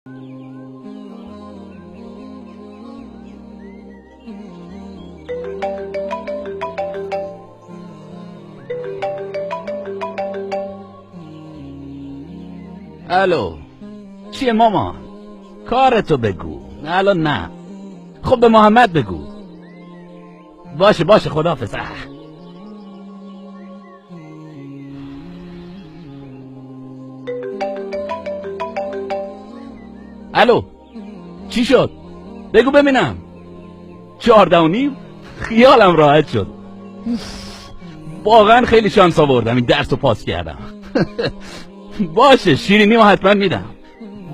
الو، چیه مامان؟ کارتو بگو. الان نه. خب به محمد بگو. باشه خداحافظ. الو، چی شد؟ بگو ببینم. 14:30. خیالم راحت شد. واقعا خیلی شانس آوردم این درس رو پاس کردم. باشه، شیرینی رو حتما میدم.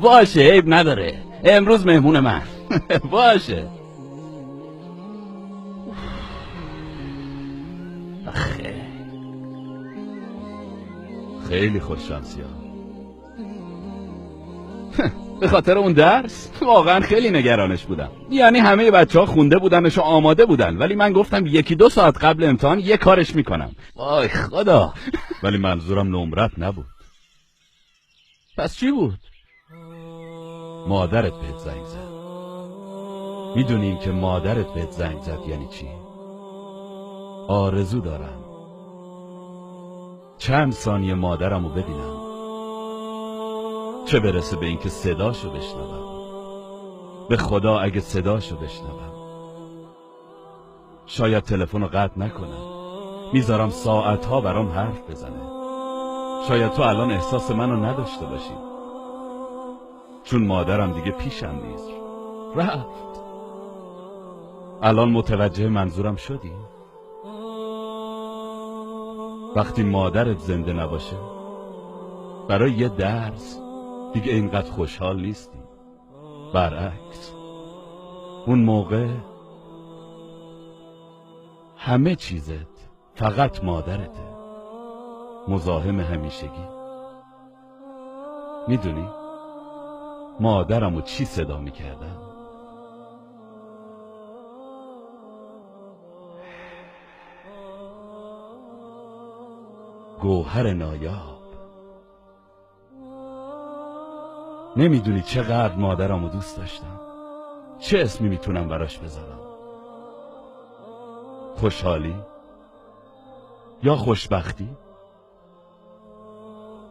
باشه، عیب نداره. امروز مهمون من. باشه. خیلی خوششانسی ها. به خاطر اون درس واقعا خیلی نگرانش بودم. یعنی همه بچه ها خونده بودنش و آماده بودن، ولی من گفتم 1-2 ساعت قبل امتحان یه کارش میکنم. وای خدا. ولی منظورم نمرت نبود. پس چی بود؟ مادرت بهت زنگ زد. میدونیم که مادرت بهت زنگ زد یعنی چی؟ آرزو دارم چند ثانیه مادرمو ببینم، چه برسه به اینکه صداشو بشنوم. به خدا اگه صداشو بشنوم شاید تلفنو قطع نکنم. میذارم ساعتها برام حرف بزنه. شاید تو الان احساس منو نداشته باشی، چون مادرم دیگه پیشم نیست، رفت. الان متوجه منظورم شدی؟ وقتی مادرت زنده نباشه برای یه درس دیگه اینقدر خوشحال نیستی. برعکس، اون موقع همه چیزت فقط مادرته، مزاحم همیشگی. میدونی مادرمو چی صدا میکردم؟ گوهر نایاب. نمیدونی چقدر مادرمو دوست داشتم. چه اسمی میتونم براش بذارم؟ خوشحالی یا خوشبختی؟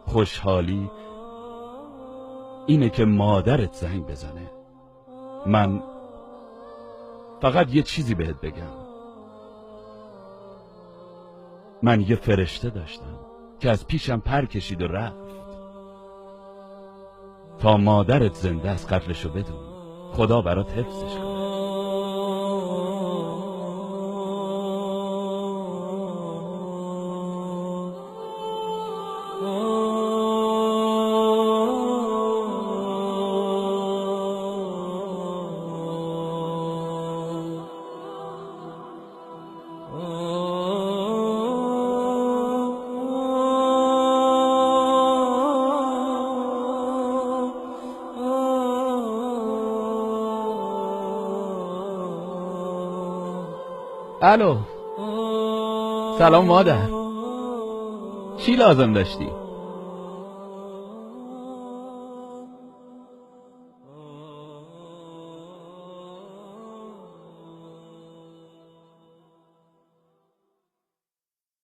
خوشحالی اینه که مادرت زنگ بزنه. من فقط یه چیزی بهت بگم. من یه فرشته داشتم که از پیشم پر کشید و رفت. تا مادرت زنده از قتلشو بدون، خدا برات حفظش کنه. الو، سلام مادر. چی لازم داشتی؟